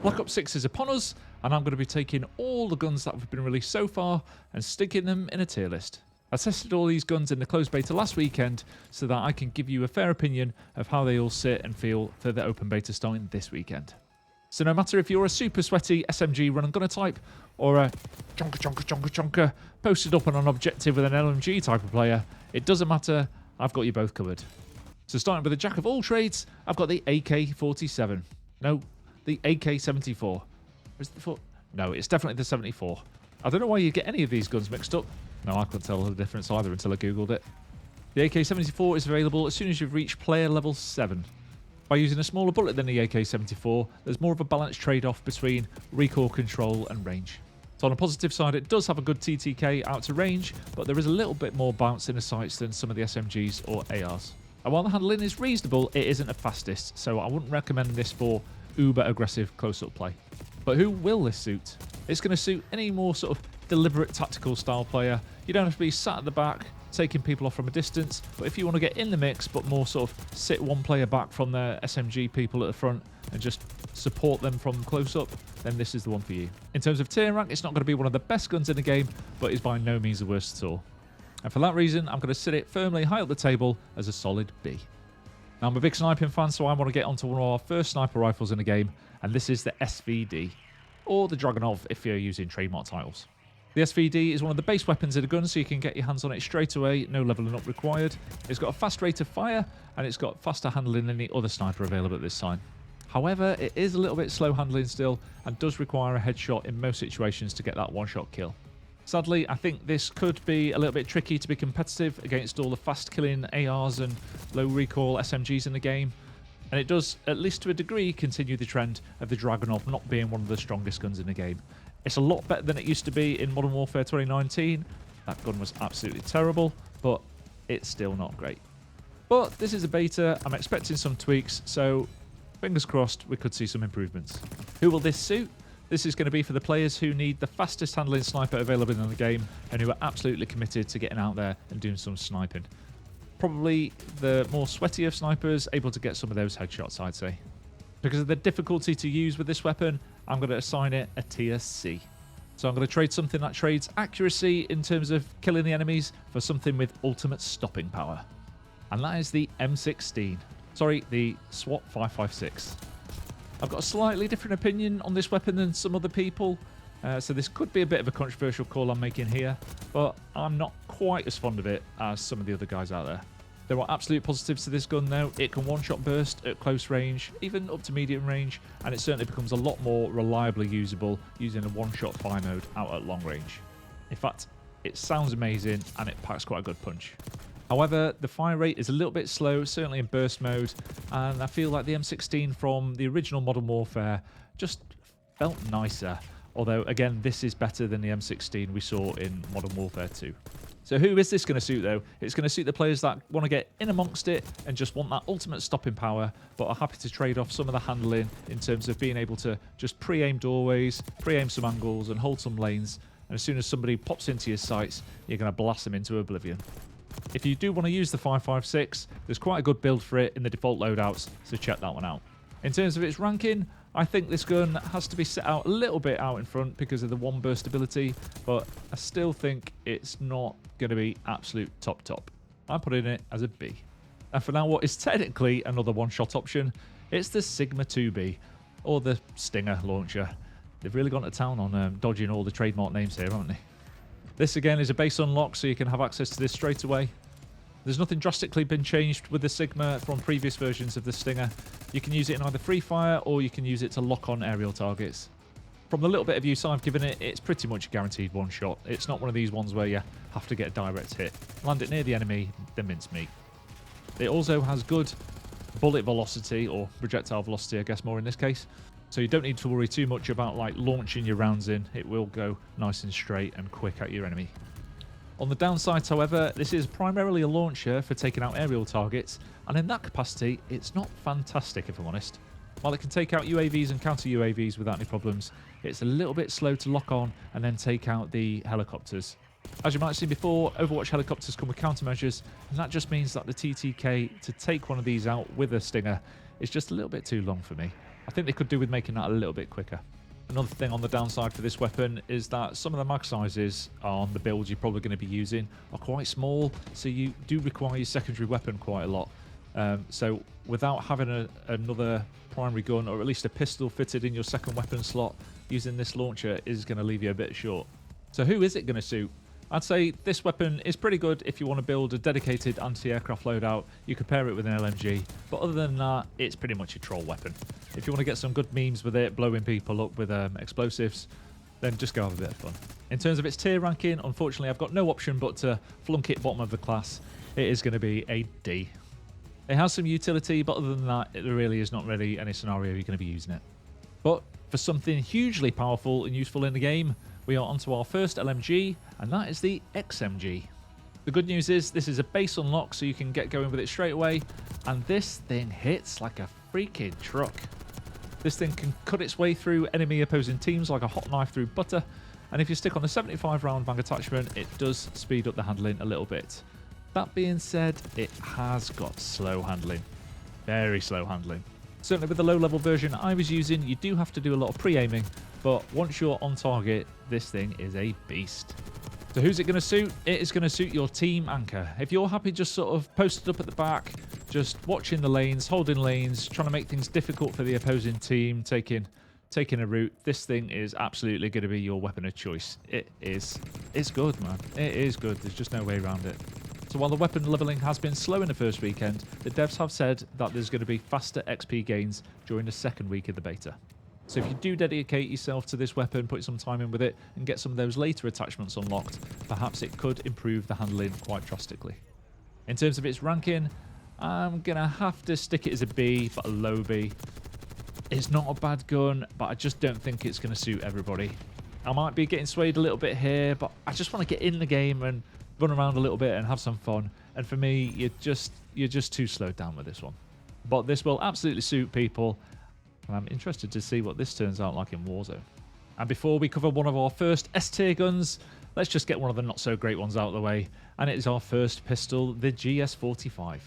Black Ops 6 is upon us, and I'm going to be taking all the guns that have been released so far and sticking them in a tier list. I tested all these guns in the closed beta last weekend so that I can give you a fair opinion of how they all sit and feel for the open beta starting this weekend. So no matter if you're a super sweaty SMG run and gunner type, or a chonker posted up on an objective with an LMG type of player, it doesn't matter, I've got you both covered. So starting with the jack of all trades, I've got the AK-47. No, the AK-74. Is it the 4? No, it's definitely the 74. I don't know why you get any of these guns mixed up. No, I couldn't tell the difference either until I googled it. The AK-74 is available as soon as you've reached player level 7. By using a smaller bullet than the AK-74, there's more of a balanced trade-off between recoil control and range. So on a positive side, it does have a good TTK out to range, but there is a little bit more bounce in the sights than some of the SMGs or ARs. And while the handling is reasonable, it isn't the fastest, so I wouldn't recommend this for uber aggressive close-up play. But who will this suit? It's going to suit any more sort of deliberate tactical style player. You don't have to be sat at the back taking people off from a distance, but if you want to get in the mix but more sort of sit one player back from the SMG people at the front and just support them from close up, then this is the one for you. In terms of tier rank, it's not going to be one of the best guns in the game, but it's by no means the worst at all. And for that reason, I'm going to sit it firmly high up the table as a solid B. Now, I'm a big sniping fan, so I want to get onto one of our first sniper rifles in the game, and this is the SVD, or the Dragunov if you're using trademark titles. The SVD is one of the base weapons in the gun, so you can get your hands on it straight away, no leveling up required. It's got a fast rate of fire, and it's got faster handling than any other sniper available at this time. However, it is a little bit slow handling still, and does require a headshot in most situations to get that one-shot kill. Sadly, I think this could be a little bit tricky to be competitive against all the fast-killing ARs and low-recoil SMGs in the game, and it does, at least to a degree, continue the trend of the Dragunov not being one of the strongest guns in the game. It's a lot better than it used to be in Modern Warfare 2019. That gun was absolutely terrible, but it's still not great. But this is a beta, I'm expecting some tweaks, so fingers crossed we could see some improvements. Who will this suit? This is going to be for the players who need the fastest handling sniper available in the game and who are absolutely committed to getting out there and doing some sniping. Probably the more sweaty of snipers, able to get some of those headshots, I'd say. Because of the difficulty to use with this weapon, I'm going to assign it a tier C. So I'm going to trade something that trades accuracy in terms of killing the enemies for something with ultimate stopping power. And that is the M16. Sorry, the Swat 556. I've got a slightly different opinion on this weapon than some other people, so this could be a bit of a controversial call I'm making here, but I'm not quite as fond of it as some of the other guys out there. There are absolute positives to this gun though. It can one-shot burst at close range, even up to medium range, and it certainly becomes a lot more reliably usable using a one-shot fire mode out at long range. In fact, it sounds amazing and it packs quite a good punch. However, the fire rate is a little bit slow, certainly in burst mode, and I feel like the M16 from the original Modern Warfare just felt nicer. Although, again, this is better than the M16 we saw in Modern Warfare 2. So who is this going to suit, though? It's going to suit the players that want to get in amongst it and just want that ultimate stopping power, but are happy to trade off some of the handling in terms of being able to just pre-aim doorways, pre-aim some angles, and hold some lanes. And as soon as somebody pops into your sights, you're going to blast them into oblivion. If you do want to use the 556, there's quite a good build for it in the default loadouts, so check that one out. In terms of its ranking, I think this gun has to be set out a little bit out in front because of the one burst ability, but I still think it's not going to be absolute top. I'm putting it as a B. And for now, what is technically another one-shot option, it's the Cigma 2B, or the Stinger launcher. They've really gone to town on dodging all the trademark names here, haven't they? This again is a base unlock, so you can have access to this straight away. There's nothing drastically been changed with the Cigma from previous versions of the Stinger. You can use it in either free fire or you can use it to lock on aerial targets. From the little bit of use I've given it, it's pretty much a guaranteed one shot. It's not one of these ones where you have to get a direct hit. Land it near the enemy, then mincemeat. It also has good bullet velocity, or projectile velocity I guess more in this case. So you don't need to worry too much about like launching your rounds in. It will go nice and straight and quick at your enemy. On the downside, however, this is primarily a launcher for taking out aerial targets, and in that capacity, it's not fantastic if I'm honest. While it can take out UAVs and counter UAVs without any problems, it's a little bit slow to lock on and then take out the helicopters. As you might have seen before, Overwatch helicopters come with countermeasures, and that just means that the TTK to take one of these out with a Stinger is just a little bit too long for me. I think they could do with making that a little bit quicker. Another thing on the downside for this weapon is that some of the mag sizes on the build you're probably going to be using are quite small, so you do require your secondary weapon quite a lot. So without having another primary gun, or at least a pistol fitted in your second weapon slot, using this launcher is going to leave you a bit short. So who is it going to suit? I'd say this weapon is pretty good if you want to build a dedicated anti-aircraft loadout. You could pair it with an LMG, but other than that, it's pretty much a troll weapon. If you want to get some good memes with it, blowing people up with explosives, then just go have a bit of fun. In terms of its tier ranking, unfortunately, I've got no option but to flunk it bottom of the class. It is going to be a D. It has some utility, but other than that, there really is not really any scenario you're going to be using it. But for something hugely powerful and useful in the game, we are onto our first LMG, and that is the XMG. The good news is this is a base unlock, so you can get going with it straight away, and this thing hits like a freaking truck. This thing can cut its way through enemy opposing teams like a hot knife through butter, and if you stick on the 75 round mag attachment, it does speed up the handling a little bit. That being said, it has got slow handling. Very slow handling. Certainly with the low level version I was using, you do have to do a lot of pre-aiming, but once you're on target, this thing is a beast. So who's it going to suit? It is going to suit your team anchor. If you're happy just sort of posted up at the back, just watching the lanes, holding lanes, trying to make things difficult for the opposing team, taking a route, this thing is absolutely going to be your weapon of choice. It's good, man. It is good. There's just no way around it. So while the weapon leveling has been slow in the first weekend, the devs have said that there's going to be faster XP gains during the second week of the beta. So if you do dedicate yourself to this weapon, put some time in with it, and get some of those later attachments unlocked, perhaps it could improve the handling quite drastically. In terms of its ranking, I'm going to have to stick it as a B, but a low B. It's not a bad gun, but I just don't think it's going to suit everybody. I might be getting swayed a little bit here, but I just want to get in the game and run around a little bit and have some fun. And for me, you're just too slowed down with this one. But this will absolutely suit people, and I'm interested to see what this turns out like in Warzone. And before we cover one of our first S-tier guns, let's just get one of the not-so-great ones out of the way. And it is our first pistol, the GS45.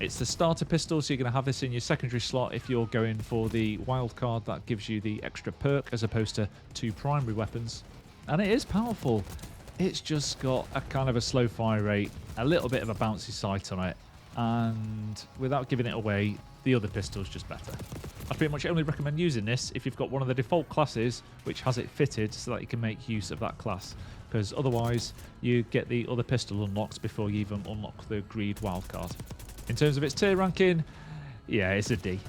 It's the starter pistol, so you're going to have this in your secondary slot if you're going for the wild card that gives you the extra perk as opposed to two primary weapons. And it is powerful. It's just got a kind of a slow fire rate, a little bit of a bouncy sight on it, and without giving it away, the other pistol's just better. I pretty much only recommend using this if you've got one of the default classes which has it fitted so that you can make use of that class, because otherwise you get the other pistol unlocked before you even unlock the greed wildcard. In terms of its tier ranking, yeah, it's a D.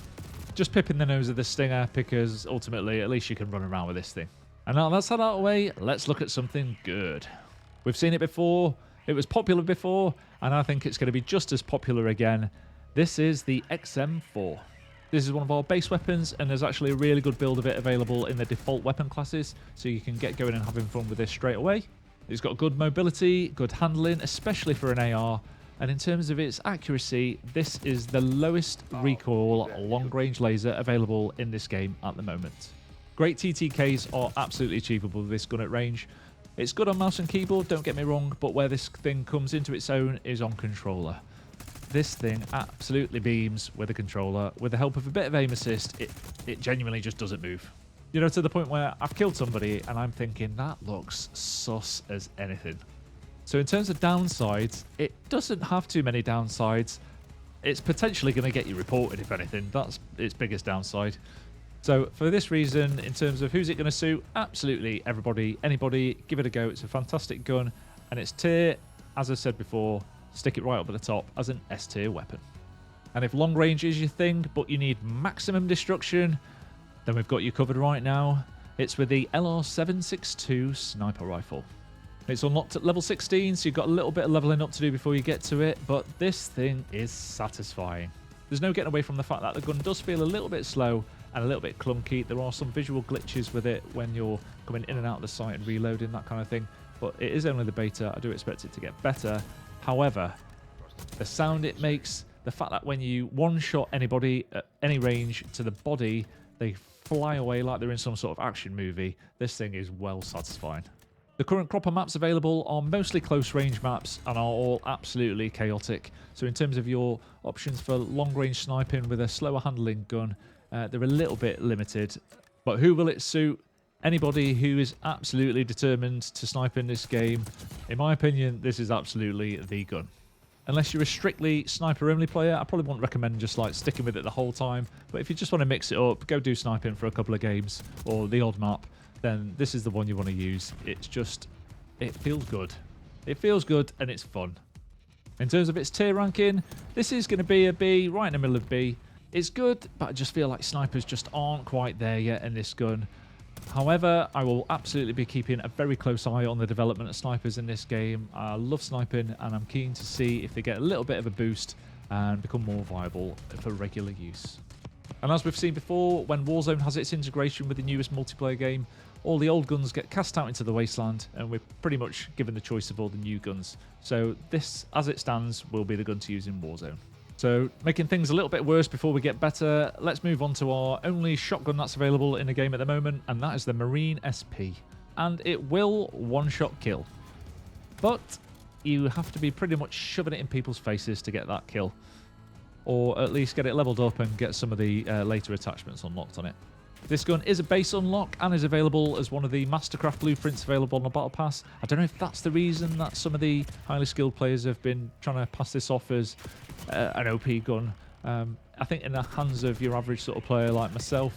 Just pipping the nose of the Stinger, because ultimately at least you can run around with this thing. And now that's that out of the way, let's look at something good. We've seen it before, it was popular before, and I think it's going to be just as popular again. This is the XM4. This is one of our base weapons, and there's actually a really good build of it available in the default weapon classes, so you can get going and having fun with this straight away. It's got good mobility, good handling, especially for an AR, and in terms of its accuracy, this is the lowest recoil long-range laser available in this game at the moment. Great TTKs are absolutely achievable with this gun at range. It's good on mouse and keyboard, don't get me wrong, but where this thing comes into its own is on controller. This thing absolutely beams with a controller. With the help of a bit of aim assist, it genuinely just doesn't move. You know, to the point where I've killed somebody and I'm thinking, that looks sus as anything. So in terms of downsides, it doesn't have too many downsides. It's potentially going to get you reported, if anything. That's its biggest downside. So for this reason, in terms of who's it going to suit, absolutely everybody, anybody, give it a go. It's a fantastic gun, and its tier, as I said before, stick it right up at the top as an S-tier weapon. And if long range is your thing, but you need maximum destruction, then we've got you covered right now. It's with the LR762 Sniper Rifle. It's unlocked at level 16, so you've got a little bit of leveling up to do before you get to it, but this thing is satisfying. There's no getting away from the fact that the gun does feel a little bit slow and a little bit clunky. There are some visual glitches with it when you're coming in and out of the sight and reloading, that kind of thing, but it is only the beta. I do expect it to get better. However, the sound it makes, the fact that when you one-shot anybody at any range to the body, they fly away like they're in some sort of action movie, this thing is well satisfying. The current crop of maps available are mostly close range maps and are all absolutely chaotic. So in terms of your options for long range sniping with a slower handling gun, they're a little bit limited. But who will it suit? Anybody who is absolutely determined to snipe in this game. In my opinion, this is absolutely the gun. Unless you're a strictly sniper-only player, I probably wouldn't recommend just like sticking with it the whole time. But if you just want to mix it up, go do sniping for a couple of games or the odd map, then this is the one you want to use. It's just, it feels good. It feels good and it's fun. In terms of its tier ranking, this is going to be a B, right in the middle of B. It's good, but I just feel like snipers just aren't quite there yet in this gun. However, I will absolutely be keeping a very close eye on the development of snipers in this game. I love sniping and I'm keen to see if they get a little bit of a boost and become more viable for regular use. And as we've seen before, when Warzone has its integration with the newest multiplayer game, all the old guns get cast out into the wasteland and we're pretty much given the choice of all the new guns. So this, as it stands, will be the gun to use in Warzone. So making things a little bit worse before we get better, let's move on to our only shotgun that's available in the game at the moment, and that is the Marine SP. And it will one-shot kill. But you have to be pretty much shoving it in people's faces to get that kill. Or at least get it leveled up and get some of the later attachments unlocked on it. This gun is a base unlock and is available as one of the Mastercraft blueprints available on the Battle Pass. I don't know if that's the reason that some of the highly skilled players have been trying to pass this off as an OP gun. I think in the hands of your average sort of player like myself,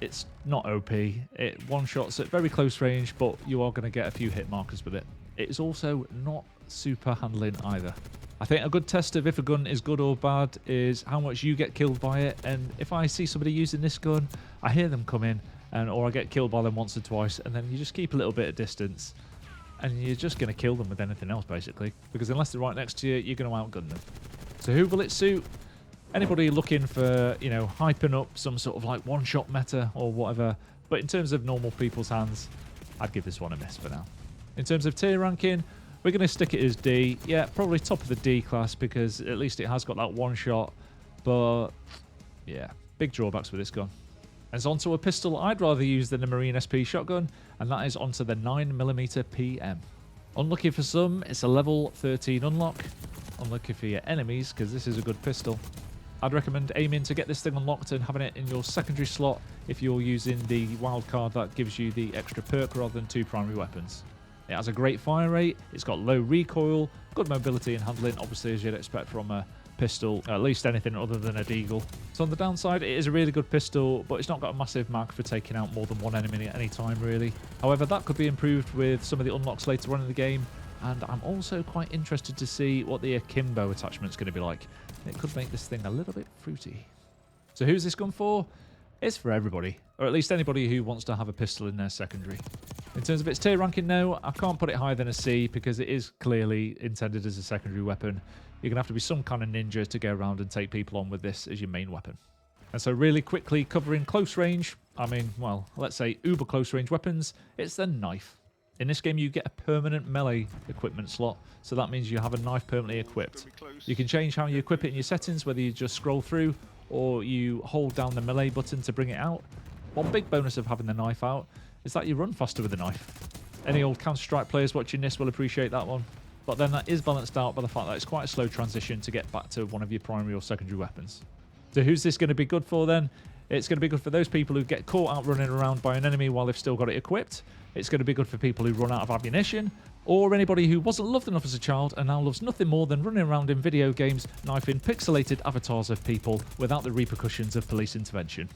it's not OP. It one-shots at very close range, but you are going to get a few hit markers with it. It is also not super handling either. I think a good test of if a gun is good or bad is how much you get killed by it. And if I see somebody using this gun, I hear them come in, or I get killed by them once or twice, and then you just keep a little bit of distance, and you're just going to kill them with anything else, basically. Because unless they're right next to you, you're going to outgun them. So who will it suit? Anybody looking for, you know, hyping up some sort of like one-shot meta or whatever. But in terms of normal people's hands, I'd give this one a miss for now. In terms of tier ranking, we're going to stick it as D. Yeah, probably top of the D class because at least it has got that one shot. But yeah, big drawbacks with this gun. As onto a pistol I'd rather use than the Marine SP shotgun, and that is onto the 9mm PM. Unlucky for some, it's a level 13 unlock. Unlucky for your enemies because this is a good pistol. I'd recommend aiming to get this thing unlocked and having it in your secondary slot if you're using the wildcard that gives you the extra perk rather than two primary weapons. It has a great fire rate, it's got low recoil, good mobility and handling, obviously as you'd expect from a pistol, at least anything other than a deagle. So on the downside, it is a really good pistol, but it's not got a massive mag for taking out more than one enemy at any time really. However, that could be improved with some of the unlocks later on in the game, and I'm also quite interested to see what the akimbo attachment's going to be like. It could make this thing a little bit fruity. So who's this gun for? It's for everybody, or at least anybody who wants to have a pistol in their secondary. In terms of its tier ranking now, I can't put it higher than a C because it is clearly intended as a secondary weapon. You're going to have to be some kind of ninja to go around and take people on with this as your main weapon. And so really quickly covering close range, I mean, well, let's say uber close range weapons, it's the knife. In this game, you get a permanent melee equipment slot, so that means you have a knife permanently equipped. You can change how you equip it in your settings, whether you just scroll through or you hold down the melee button to bring it out. One big bonus of having the knife out is that you run faster with the knife. Any old Counter-Strike players watching this will appreciate that one. But then that is balanced out by the fact that it's quite a slow transition to get back to one of your primary or secondary weapons. So who's this going to be good for then? It's going to be good for those people who get caught out running around by an enemy while they've still got it equipped. It's going to be good for people who run out of ammunition, or anybody who wasn't loved enough as a child and now loves nothing more than running around in video games knifing pixelated avatars of people without the repercussions of police intervention.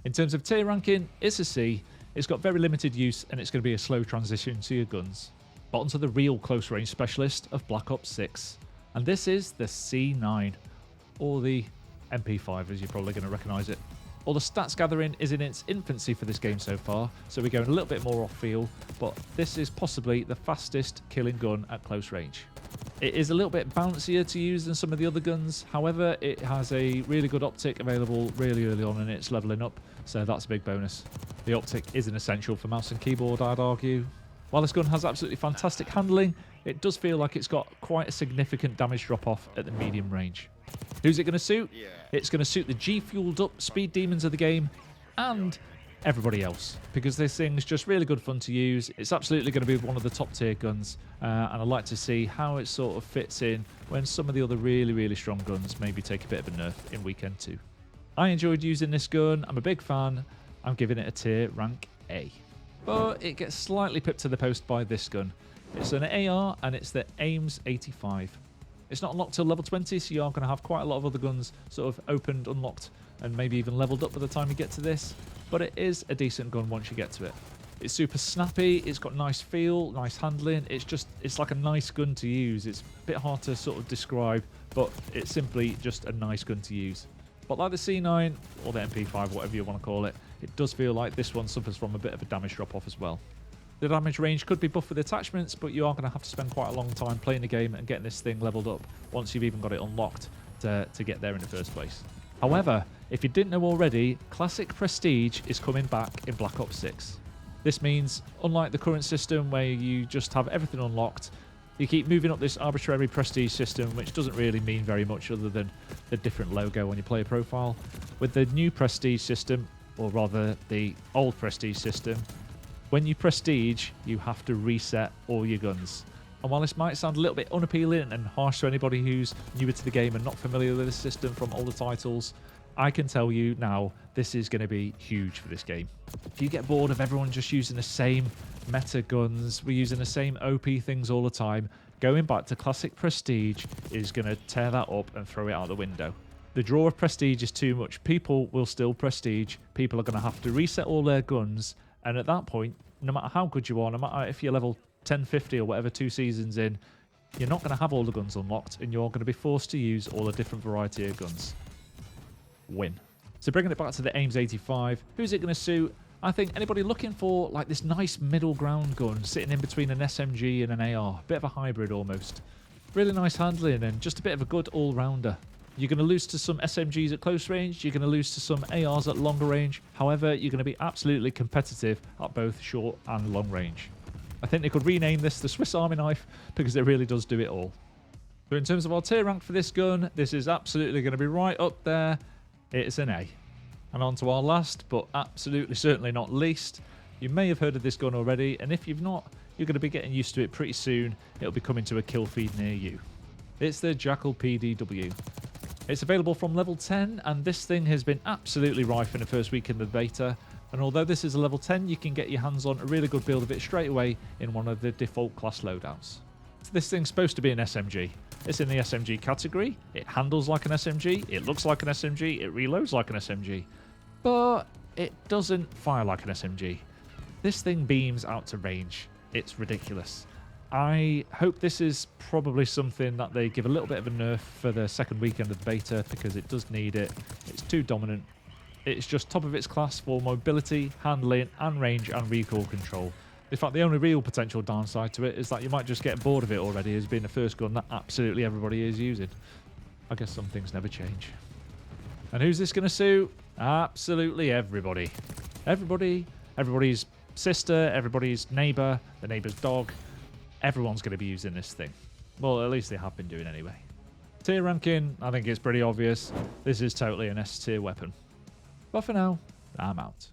In terms of tier ranking, it's a C. It's got very limited use and it's going to be a slow transition to your guns. But onto the real close range specialist of Black Ops 6. And this is the C9, or the MP5 as you're probably going to recognise it. All the stats gathering is in its infancy for this game so far, so we're going a little bit more off-field, but this is possibly the fastest killing gun at close range. It is a little bit bouncier to use than some of the other guns, however it has a really good optic available really early on in its levelling up, so that's a big bonus. The optic is an essential for mouse and keyboard, I'd argue. While this gun has absolutely fantastic handling, it does feel like it's got quite a significant damage drop-off at the medium range. Who's it going to suit? It's going to suit the G-fueled up speed demons of the game and everybody else, because this thing's just really good fun to use. It's absolutely going to be one of the top tier guns, and I'd like to see how it sort of fits in when some of the other really, really strong guns maybe take a bit of a nerf in Weekend 2. I enjoyed using this gun. I'm a big fan. I'm giving it a tier rank A. But it gets slightly pipped to the post by this gun. It's an AR and it's the AMES 85. It's not unlocked till level 20, so you are going to have quite a lot of other guns sort of opened, unlocked, and maybe even leveled up by the time you get to this. But it is a decent gun once you get to it. It's super snappy, it's got nice feel, nice handling. It's like a nice gun to use. It's a bit hard to sort of describe, but it's simply just a nice gun to use. But like the C9 or the MP5, whatever you want to call it, it does feel like this one suffers from a bit of a damage drop off as well. The damage range could be buffed with attachments, but you are going to have to spend quite a long time playing the game and getting this thing leveled up once you've even got it unlocked to get there in the first place. However, if you didn't know already, Classic Prestige is coming back in Black Ops 6. This means, unlike the current system where you just have everything unlocked, you keep moving up this arbitrary prestige system, which doesn't really mean very much other than the different logo on your player profile. With the new prestige system, or rather the old prestige system, when you prestige, you have to reset all your guns. And while this might sound a little bit unappealing and harsh to anybody who's newer to the game and not familiar with this system from older titles, I can tell you now, this is going to be huge for this game. If you get bored of everyone just using the same meta guns, we're using the same OP things all the time, going back to Classic Prestige is going to tear that up and throw it out the window. The draw of Prestige is too much. People will still Prestige. People are going to have to reset all their guns. And at that point, no matter how good you are, no matter if you're level 1050 or whatever 2 seasons in, you're not going to have all the guns unlocked and you're going to be forced to use all a different variety of guns. Win. So bringing it back to the AMES 85, who's it going to suit? I think anybody looking for like this nice middle ground gun sitting in between an SMG and an AR, bit of a hybrid almost. Really nice handling and just a bit of a good all-rounder. You're going to lose to some SMGs at close range, you're going to lose to some ARs at longer range, however you're going to be absolutely competitive at both short and long range. I think they could rename this the Swiss Army knife because it really does do it all. So in terms of our tier rank for this gun, this is absolutely going to be right up there. It's an A. And on to our last, but absolutely certainly not least. You may have heard of this gun already, and if you've not, you're going to be getting used to it pretty soon. It'll be coming to a kill feed near you. It's the Jackal PDW. It's available from level 10, and this thing has been absolutely rife in the first week in the beta. And although this is a level 10, you can get your hands on a really good build of it straight away in one of the default class loadouts. So this thing's supposed to be an SMG. It's in the SMG category, it handles like an SMG, it looks like an SMG, it reloads like an SMG. But it doesn't fire like an SMG. This thing beams out to range. It's ridiculous. I hope this is probably something that they give a little bit of a nerf for the second weekend of the beta because it does need it. It's too dominant. It's just top of its class for mobility, handling, and range and recoil control. In fact, the only real potential downside to it is that you might just get bored of it already as being the first gun that absolutely everybody is using. I guess some things never change. And who's this going to suit? Absolutely everybody. Everybody, everybody's sister, everybody's neighbour, the neighbour's dog. Everyone's going to be using this thing. Well, at least they have been doing anyway. Tier ranking, I think it's pretty obvious. This is totally an S tier weapon. But for now, I'm out.